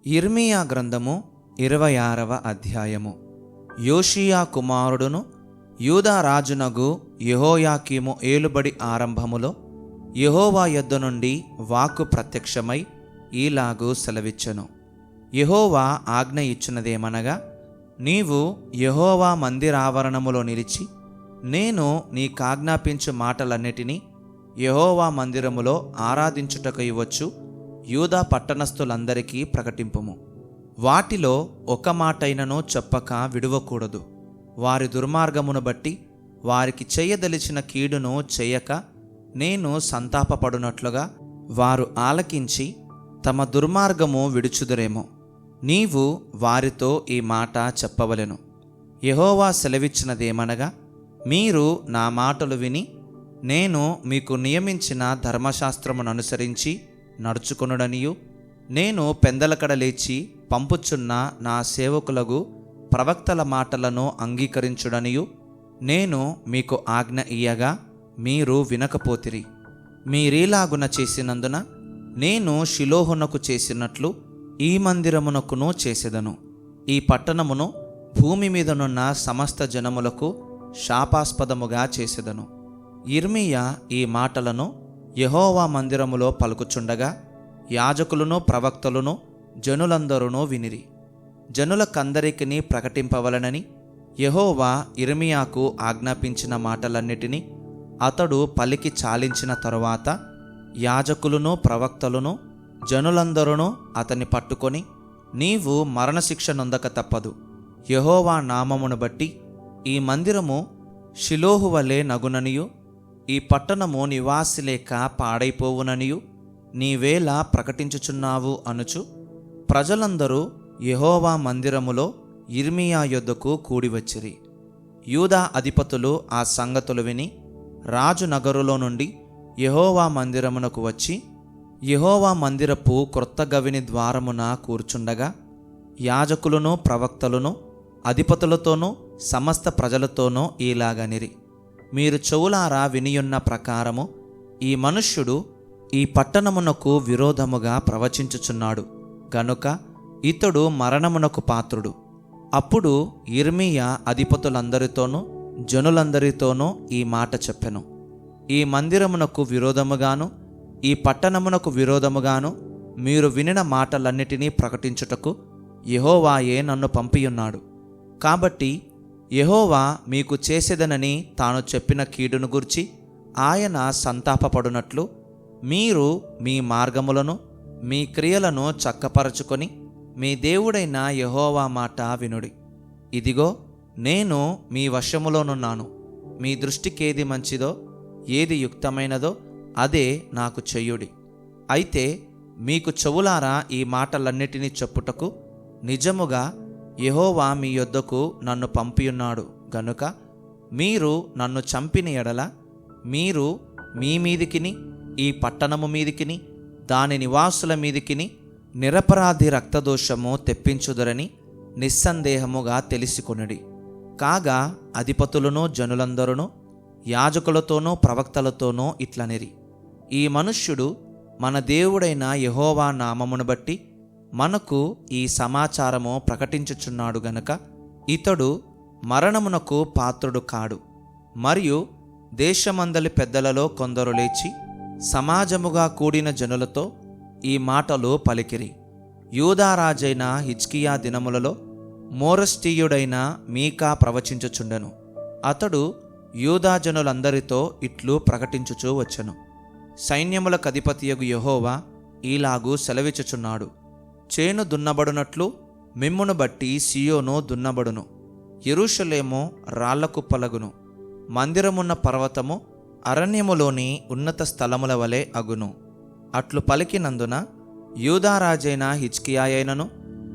యిర్మీయా గ్రంథము 26వ అధ్యాయము. యోషీయా కుమారుడును యూదా రాజునగు యెహోయాకీము ఏలుబడి ఆరంభములో యెహోవా యొద్ద నుండి వాక్కు ప్రత్యక్షమై ఈలాగు సెలవిచ్చెను. యెహోవా ఆజ్ఞ ఇచ్చినదేమనగా, నీవు యెహోవా మందిరావరణములో నిలిచి నేను నీకాజ్ఞాపించు మాటలన్నిటినీ యెహోవా మందిరములో ఆరాధించుటకు ఇవ్వచ్చు యూదా పట్టణస్థులందరికీ ప్రకటింపుము. వాటిలో ఒక మాటైనను చెప్పక విడువకూడదు. వారి దుర్మార్గమును బట్టి వారికి చేయదలిచిన కీడును చేయక నేను సంతాపపడునట్లుగా వారు ఆలకించి తమ దుర్మార్గము విడుచుదురేమో. నీవు వారితో ఈ మాట చెప్పవలెను. యెహోవా సెలవిచ్చినదేమనగా, మీరు నా మాటలు విని నేను మీకు నియమించిన ధర్మశాస్త్రముననుసరించి నడుచుకొనుడనియు, నేను పెందలకడ లేచి పంపుచున్న నా సేవకులకు ప్రవక్తల మాటలను అంగీకరించుడనియు నేను మీకు ఆజ్ఞ ఇయ్యగా మీరు వినకపోతిరి. మీరీలాగున చేసినందున నేను షిలోహునకు చేసినట్లు ఈ మందిరమునకును చేసెదను. ఈ పట్టణమును భూమి మీదనున్న సమస్త జనములకు శాపాస్పదముగా చేసెదను. యిర్మీయా ఈ మాటలను యెహోవా మందిరములో పలుకుచుండగా యాజకులను ప్రవక్తలను జనులందరూ వినిరి. జనులకందరికీ ప్రకటింపవలనని యెహోవా యిర్మీయాకు ఆజ్ఞాపించిన మాటలన్నిటినీ అతడు పలికి చాలించిన తరువాత యాజకులను ప్రవక్తలను జనులందరూ అతన్ని పట్టుకొని, నీవు మరణశిక్ష నొందక తప్పదు. యెహోవా నామమును బట్టి ఈ మందిరము షిలోహు వలె నగుననియు ఈ పట్టణము నివాసి లేక పాడైపోవుననియు నీవేలా ప్రకటించుచున్నావు అనుచు ప్రజలందరూ యెహోవా మందిరములో యిర్మీయా యొద్దకు కూడివచ్చిరి. యూదా అధిపతులు ఆ సంగతులు విని రాజు నగరులో నుండి యెహోవా మందిరమునకు వచ్చి యెహోవా మందిరపు క్రొత్త గవిని ద్వారమున కూర్చుండగా యాజకులను ప్రవక్తలను అధిపతులతోనూ సమస్త ప్రజలతోనూ ఈలాగనిరి, మీరు చెవులారా వినియున్న ప్రకారము ఈ మనుష్యుడు ఈ పట్టణమునకు విరోధముగా ప్రవచించుచున్నాడు గనుక ఇతడు మరణమునకు పాత్రుడు. అప్పుడు యిర్మీయా అధిపతులందరితోనూ జనులందరితోనూ ఈ మాట చెప్పెను. ఈ మందిరమునకు విరోధముగాను ఈ పట్టణమునకు విరోధముగాను మీరు వినిన మాటలన్నిటినీ ప్రకటించుటకు యెహోవాయే నన్ను పంపియున్నాడు. కాబట్టి యెహోవా మీకు చేసేదనని తాను చెప్పిన కీడును గూర్చి ఆయన సంతాపపడునట్లు మీరు మీ మార్గములను మీ క్రియలను చక్కపరచుకొని మీ దేవుడైన యెహోవా మాట వినుడి. ఇదిగో నేను మీ వశములోనున్నాను. మీ దృష్టికేది మంచిదో ఏది యుక్తమైనదో అదే నాకు చెయ్యుడి. అయితే మీకు చెవులారా ఈ మాటలన్నిటినీ చెప్పుటకు నిజముగా యెహోవా మీ యొద్దకు నన్ను పంపియున్నాడు గనుక మీరు నన్ను చంపిన ఎడల మీరు మీ మీదికిని ఈ పట్టణము మీదికిని దాని నివాసుల మీదికిని నిరపరాధి రక్తదోషము తెప్పించుదురని నిస్సందేహముగా తెలిసికొనుడి. కాగా అధిపతులను జనులందరూ యాజకులతోనూ ప్రవక్తలతోనూ ఇట్లనిరి, ఈ మనుష్యుడు మన దేవుడైన యెహోవా నామమును బట్టి మనకు ఈ సమాచారము ప్రకటించుచున్నాడు గనుక ఇతడు మరణమునకు పాత్రుడు కాడు. మరియు దేశమందలి పెద్దలలో కొందరు లేచి సమాజముగా కూడిన జనులతో ఈ మాటలు పలికిరి. యూదారాజైన హిజ్కియా దినములలో మోరష్టీయుడైన మీకా ప్రవచించుచుండెను. అతడు యూదా జనులందరితో ఇట్లు ప్రకటించుచూ వచ్చెను, సైన్యములకధిపతియగు యెహోవా ఈలాగు సెలవిచ్చుచున్నాడు, చేను దున్నబడునట్లు మిమ్మును బట్టి సియోను దున్నబడును, యెరూషలేము రాళ్లకుప్పలగును, మందిరమున్న పర్వతము అరణ్యములోని ఉన్నత స్థలముల వలె అగును. అట్లు పలికినందున యూదారాజైన హిజ్కియాయైనను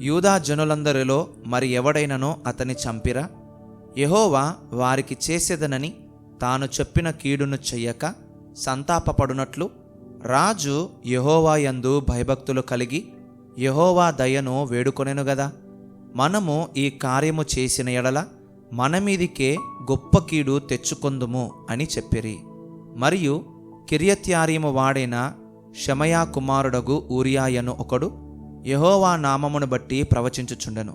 యూదా జనులందరిలో మరి ఎవడైనను అతని చంపిరా? యెహోవా వారికి చేసేదనని తాను చెప్పిన కీడును చెయ్యక సంతాపపడునట్లు రాజు యెహోవా యందు భయభక్తులు కలిగి యెహోవా దయను వేడుకొనెను గదా. మనము ఈ కార్యము చేసిన ఎడల మన మీదికే గొప్ప కీడు తెచ్చుకొందుము అని చెప్పిరి. మరియు కిర్యత్యారీము వాడైన షెమయా కుమారుడగు ఊరియాయను ఒకడు యెహోవా నామమును బట్టి ప్రవచించుచుండెను.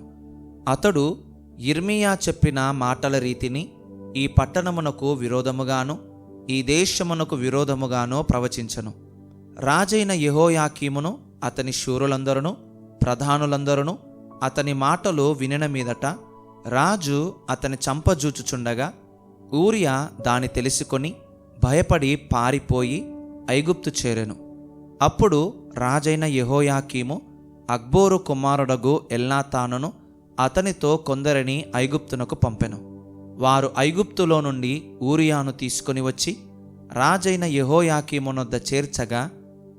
అతడు యిర్మీయా చెప్పిన మాటల రీతిని ఈ పట్టణమునకు విరోధముగాను ఈ దేశమునకు విరోధముగాను ప్రవచించెను. రాజైన యెహోయాకీమును అతని శూరులందరూ ప్రధానులందరూ అతని మాటలు వినిన మీదట రాజు అతని చంపజూచుచుండగా ఊరియా దాని తెలుసుకొని భయపడి పారిపోయి ఐగుప్తు చేరెను. అప్పుడు రాజైన యెహోయాకీము అక్బోరు కుమారుడగు ఎల్నాతానును అతనితో కొందరిని ఐగుప్తునకు పంపెను. వారు ఐగుప్తులో నుండి ఊరియాను తీసుకొని వచ్చి రాజైన యెహోయాకీమునొద్ద చేర్చగా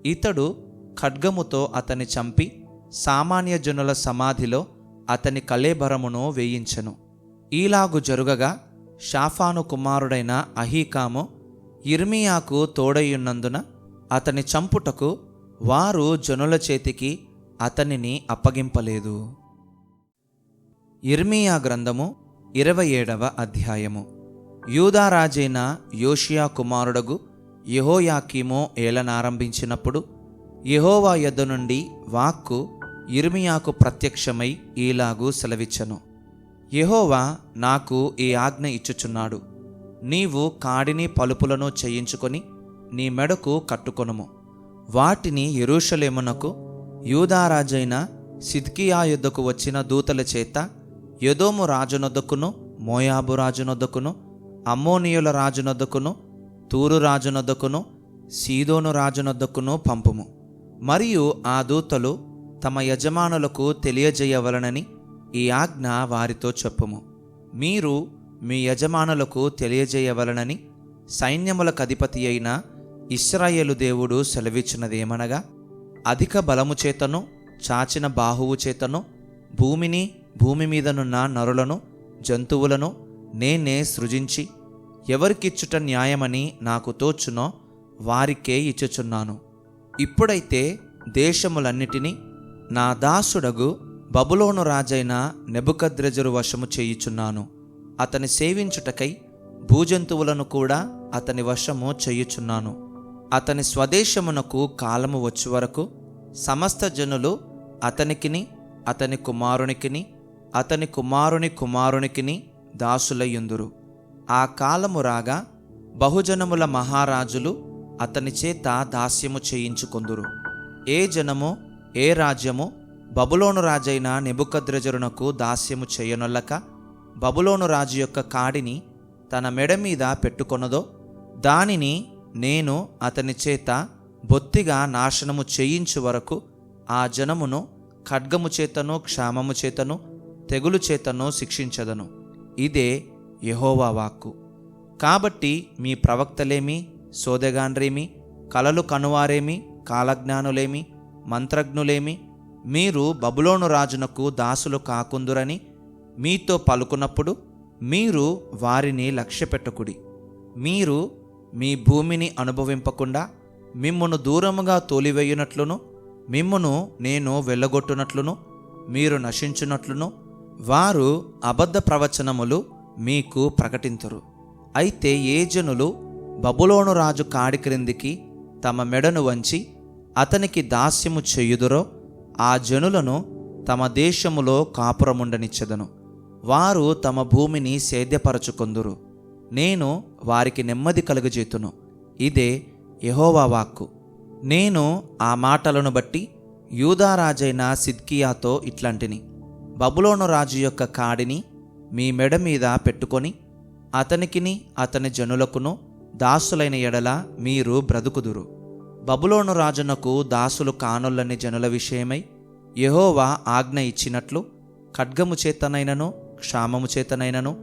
ఇతడు ఖడ్గముతో అతని చంపి సామాన్య జనుల సమాధిలో అతని కళేబరమును వేయించెను. ఈలాగు జరుగగా షాఫాను కుమారుడైన అహీకాము యిర్మీయాకు తోడయ్యున్నందున అతని చంపుటకు వారు జనుల చేతికి అతనిని అప్పగింపలేదు. యిర్మీయా గ్రంథము 27వ అధ్యాయము. యూదా రాజైన యోషియా కుమారుడగు యెహోయాకీము ఏలనారంభించినప్పుడు యెహోవా యొద్ద నుండి వాక్కు యిర్మీయాకు ప్రత్యక్షమై ఈలాగు సెలవిచ్చెను. యెహోవా నాకు ఈ ఆజ్ఞ ఇచ్చుచున్నాడు. నీవు కాడిని పలుపులను చేయించుకొని నీ మెడకు కట్టుకొనుము. వాటిని యెరూషలేమునకు యూదారాజైన సిద్కియా యొద్దకు వచ్చిన దూతల చేత ఎదోము రాజునొద్దకును మోయాబు రాజునొద్దకును అమ్మోనీయుల రాజునొద్దకును తూరు రాజునొద్దకును సీదోను రాజునొద్దకును పంపుము. మరియు ఆ దూతలు తమ యజమానులకు తెలియజేయవలనని ఈ ఆజ్ఞ వారితో చెప్పుము. మీరు మీ యజమానులకు తెలియజేయవలనని సైన్యములకు అధిపతి అయిన ఇశ్రాయేలు దేవుడు సెలవిచ్చినదేమనగా, అధిక బలము చేతను చాచిన బాహువు చేతను భూమిని భూమి మీదనున్న నరులను జంతువులను నేనే సృజించి ఎవరికిచ్చుట న్యాయమని నాకు తోచునో వారికే ఇచ్చుచున్నాను. ఇప్పుడైతే దేశములన్నిటినీ నా దాసుడగు బబులోను రాజైన నెబుకద్రెజరు వశము చేయుచున్నాను. అతని సేవించుటకై భూజంతువులను కూడా అతని వశము చేయుచున్నాను. అతని స్వదేశమునకు కాలము వచ్చే వరకు సమస్త జనులు అతనికిని అతని కుమారునికిని అతని కుమారుని కుమారునికిని దాసులయ్యుందురు. ఆ కాలము రాగా బహుజనముల మహారాజులు అతని చేత దాస్యము చేయించుకొందురు. ఏ జనము ఏ రాజ్యము బబులోను రాజైన నెబుకద్రెజరునకు దాస్యము చేయనొల్లక బబులోను రాజు యొక్క కాడిని తన మెడ మీద పెట్టుకొనదో దానిని నేను అతని చేత బొత్తిగా నాశనము చేయించు వరకు ఆ జనమును ఖడ్గము చేతను క్షామము చేతను తెగులు చేతను శిక్షించదను. ఇదే యెహోవా వాక్కు. కాబట్టి మీ ప్రవక్తలేమి సోదెగాండ్రేమి కలలు కనువారేమి కాలజ్ఞానులేమి మంత్రజ్ఞులేమి మీరు బబులోను రాజునకు దాసులు కాకుందురని మీతో పలుకున్నప్పుడు మీరు వారిని లక్ష్యపెట్టకుడి. మీరు మీ భూమిని అనుభవింపకుండా మిమ్మును దూరముగా తోలివేయునట్లును మిమ్మును నేను వెళ్ళగొట్టునట్లును మీరు నశించునట్లును వారు అబద్ధ ప్రవచనములు మీకు ప్రకటింతురు. అయితే ఏ జనులు బబులోను రాజు కాడి క్రిందికి తమ మెడను వంచి అతనికి దాస్యము చేయుదురో ఆ జనులను తమ దేశములో కాపురముండనిచ్చెదను. వారు తమ భూమిని సేద్యపరచుకొందురు. నేను వారికి నెమ్మది కలుగజేతును. ఇదే యెహోవా వాక్కు. నేను ఆ మాటలను బట్టి యూదారాజైన సిద్కియాతో ఇట్లాంటిని, బబులోను రాజు యొక్క కాడిని మీ మెడ మీద పెట్టుకొని అతనికిని అతని జనులకును దాసులైన ఎడల మీరు బ్రతుకుదురు. బబులోను రాజునకు దాసులు కానొల్లని జనుల విషయమై యెహోవా ఆజ్ఞ ఇచ్చినట్లు ఖడ్గము చేతనైనను క్షామము చేతనైనను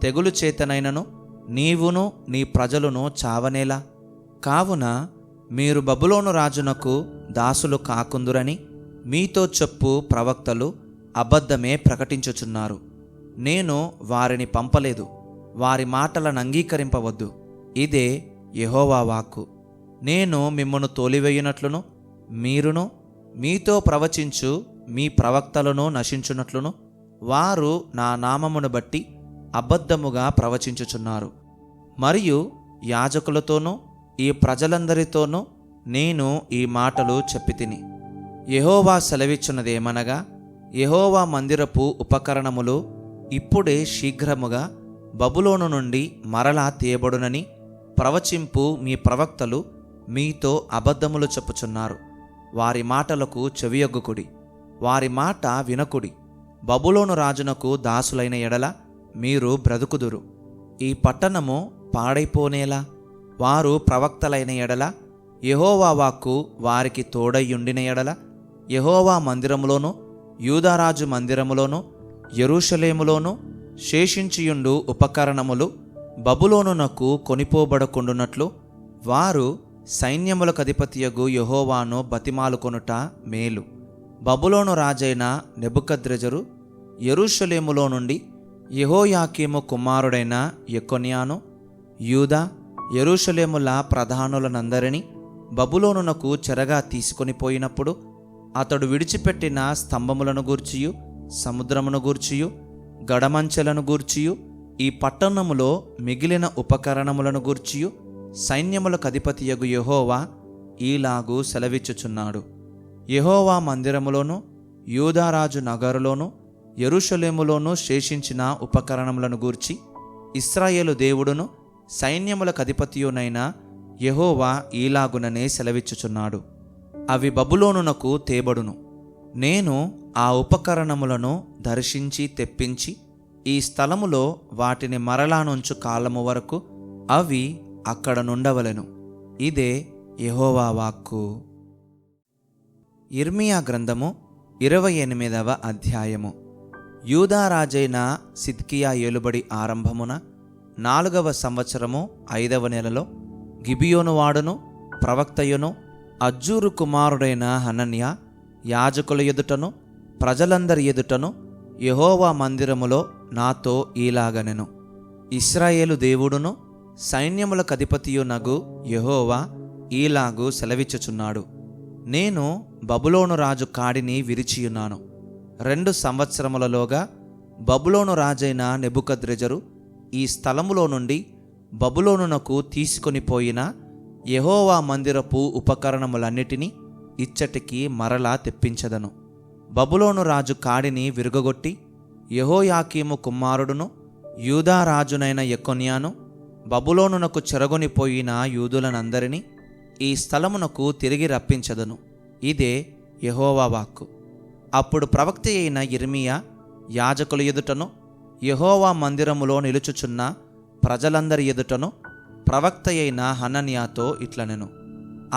తెగులు చేతనైనను నీవును నీ ప్రజలును చావనేలా. కావున మీరు బబులోను రాజునకు దాసులు కాకుందురని మీతో చెప్పు ప్రవక్తలు అబద్ధమే ప్రకటించుచున్నారు. నేను వారిని పంపలేదు. వారి మాటలను అంగీకరింపవద్దు. ఇదే యెహోవా వాక్కు. నేను మిమ్మును తోలివేయునట్లును మీరును మీతో ప్రవచించు మీ ప్రవక్తలను నశించునట్లును వారు నా నామమును బట్టి అబద్ధముగా ప్రవచించుచున్నారు. మరియు యాజకులతోనూ ఈ ప్రజలందరితోనూ నేను ఈ మాటలు చెప్పితిని. యెహోవా సెలవిచ్చున్నదేమనగా, యెహోవా మందిరపు ఉపకరణములు ఇప్పుడే శీఘ్రముగా బబులోను నుండి మరలా తీయబడునని ప్రవచింపు మీ ప్రవక్తలు మీతో అబద్ధములు చెప్పుచున్నారు. వారి మాటలకు చెవియొగ్గుకుడి, వారి మాట వినకుడి. బబులోను రాజునకు దాసులైన ఎడల మీరు బ్రతుకుదురు. ఈ పట్టణము పాడైపోనేలా వారు ప్రవక్తలైన ఎడల, యెహోవా వాక్కు వారికి తోడయ్యుండిన ఎడల, యెహోవా మందిరములోను యూదారాజు మందిరములోను యెరూషలేములోను శేషించియుండు ఉపకరణములు బబులోనునకు కొనిపోబడకుండునట్లు వారు సైన్యములకధిపతియగు యెహోవాను బతిమాలుకొనుట మేలు. బబులోను రాజైన నెబుకద్రెజరు యెరూషలేములో నుండి యెహోయాకీము కుమారుడైన యెకొన్యాను, యూదా యెరూషలేముల ప్రధానులనందరినీ బబులోనునకు చెరగా తీసుకొనిపోయినప్పుడు అతడు విడిచిపెట్టిన స్తంభములను గూర్చియు సముద్రమును గూర్చియు గడమంచెలను గూర్చియు ఈ పట్టణములో మిగిలిన ఉపకరణములను గూర్చియు సైన్యములకధిపతియగు యెహోవా ఈలాగు సెలవిచ్చుచున్నాడు. యెహోవా మందిరములోను యూదారాజు నగరులోను యెరూషలేములోను శేషించిన ఉపకరణములను గూర్చి ఇశ్రాయేలు దేవుడును సైన్యములకధిపతియునైన యెహోవా ఈలాగుననే సెలవిచ్చుచున్నాడు. అవి బబులోనునకు తేబడును. నేను ఆ ఉపకరణములను దర్శించి తెప్పించి ఈ స్థలములో వాటిని మరలా నుంచు కాలము వరకు అవి అక్కడ నుండవలెను. ఇదే యెహోవా వాక్కు. యిర్మీయా గ్రంథము 28వ అధ్యాయము. యూదా రాజైన సిద్కియా ఏలుబడి ఆరంభమున 4వ సంవత్సరము 5వ నెలలో గిబియోను వాడును ప్రవక్తయును అజ్జూరు కుమారుడైన హనన్య యాజకుల ఎదుటను ప్రజలందరి ఎదుటను యెహోవా మందిరములో నాతో ఈలాగనెను. ఇశ్రాయేలు దేవుడును సైన్యములకధిపతియునగు యెహోవా ఈలాగు సెలవిచ్చుచున్నాడు. నేను బబులోను రాజు కాడిని విరిచియున్నాను. 2 సంవత్సరములలోగా బబులోను రాజైన నెబుకద్రెజరు ఈ స్థలములో నుండి బబులోనునకు తీసుకొనిపోయిన యెహోవా మందిరపు ఉపకరణములన్నిటినీ ఇచ్చటికి మరలా తెప్పించదను. బబులోను రాజు కాడిని విరుగగొట్టి యెహోయాకీము కుమారుడును యూదా రాజునైన యెకొన్యాను బబులోనునకు చెరగొనిపోయిన యూదులనందరినీ ఈ స్థలమునకు తిరిగి రప్పించదను. ఇదే యెహోవా వాక్కు. అప్పుడు ప్రవక్త అయిన యిర్మీయా యాజకుల ఎదుటను యెహోవా మందిరములో నిలుచుచున్న ప్రజలందరి ఎదుటను ప్రవక్త అయిన హనన్యాతో ఇట్లనెను.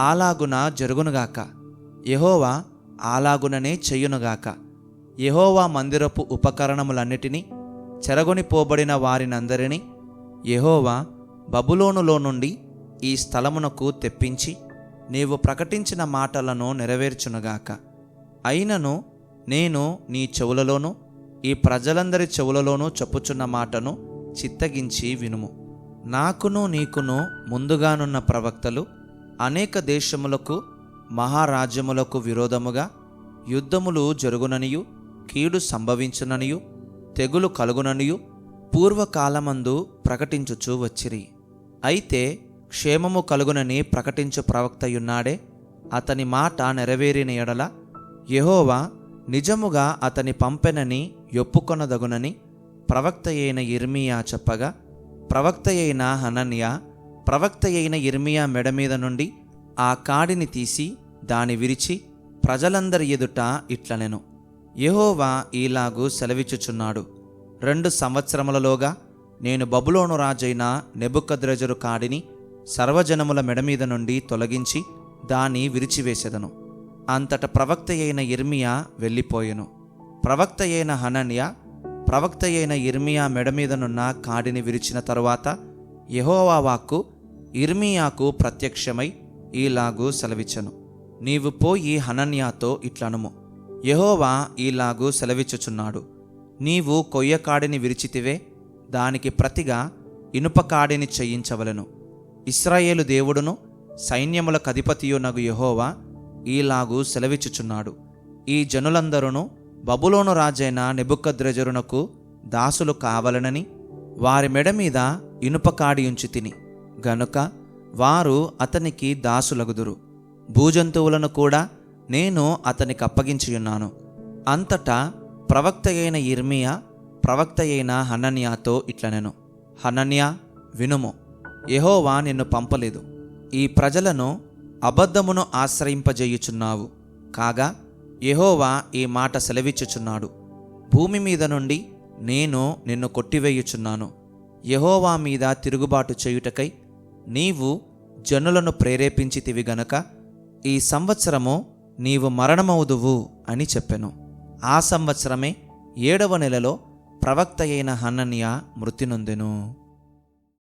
అలాగున జరుగునుగాక, యెహోవా అలాగుననే చెయ్యునుగాక. యెహోవా మందిరపు ఉపకరణములన్నిటినీ చెరగొనిపోబడిన వారినందరినీ యెహోవా బబులోనులో నుండి ఈ స్థలమునకు తెప్పించి నీవు ప్రకటించిన మాటలను నెరవేర్చునుగాక. అయినను నేను నీ చెవులలోనూ ఈ ప్రజలందరి చెవులలోనూ చెప్పుచున్న మాటను చిత్తగించి వినుము. నాకును నీకును ముందుగానున్న ప్రవక్తలు అనేక దేశములకు మహారాజ్యములకు విరోధముగా యుద్ధములు జరుగుననియు కీడు సంభవించుననియు తెగులు కలుగుననియు పూర్వకాలమందు ప్రకటించుచూ వచ్చిరి. అయితే క్షేమము కలుగునని ప్రకటించు ప్రవక్తయున్నాడే, అతని మాట నెరవేరిన ఎడల యెహోవా నిజముగా అతని పంపెనని ఒప్పుకొనదగునని ప్రవక్త అయిన యిర్మీయా చెప్పగా, ప్రవక్త అయిన హనన్య ప్రవక్త అయిన యిర్మీయా మెడ మీద నుండి ఆ కాడిని తీసి దాని విరిచి ప్రజలందరి ఎదుట ఇట్లనెను. యెహోవా ఈలాగు సెలవిచ్చుచున్నాడు. 2 సంవత్సరములలోగా నేను బబులోను రాజైన నెబుకద్రెజరు కాడిని సర్వజనముల మెడ మీద నుండి తొలగించి దాన్ని విరిచివేసెదను. అంతట ప్రవక్త అయిన యిర్మీయా వెళ్ళిపోయెను. ప్రవక్త అయిన హనన్య ప్రవక్త అయిన యిర్మీయా మెడ మీదనున్న కాడిని విరిచిన తరువాత యెహోవా వాక్కు యిర్మీయాకు ప్రత్యక్షమై ఈలాగు సెలవిచ్చెను. నీవు పోయి హనన్యాతో ఇట్లనుము, యెహోవా ఈలాగు సెలవిచ్చుచున్నాడు. నీవు కొయ్యకాడిని విరిచితివే, దానికి ప్రతిగా ఇనుపకాడిని చేయించవలెను. ఇశ్రాయేలు దేవుడును సైన్యములకధిపతియునగు యెహోవా ఈలాగు సెలవిచ్చుచున్నాడు. ఈ జనులందరూ బబులోను రాజైన నెబుకద్రెజరునకు దాసులు కావలనని వారి మెడ మీద ఇనుపకాడి ఉంచితిని గనుక వారు అతనికి దాసులగుదురు. భూజంతువులను కూడా నేను అతనికి అప్పగించియున్నాను. అంతటా ప్రవక్త అయిన యిర్మీయా ప్రవక్త అయిన హనన్యాతో ఇట్లనెను, హనన్యా వినుము, యెహోవా నిన్ను పంపలేదు. ఈ ప్రజలను అబద్ధమును ఆశ్రయింపజేయుచున్నావు. కాగా యెహోవా ఈ మాట సెలవిచ్చుచున్నాడు, భూమి మీద నుండి నేను నిన్ను కొట్టివేయుచున్నాను. యెహోవా మీద తిరుగుబాటు చేయుటకై నీవు జనులను ప్రేరేపించితివి గనుక ఈ సంవత్సరము నీవు మరణమవుదువు అని చెప్పెను. ఆ సంవత్సరమే 7వ నెలలో ప్రవక్త అయిన హనన్యా మృతి నొందెను.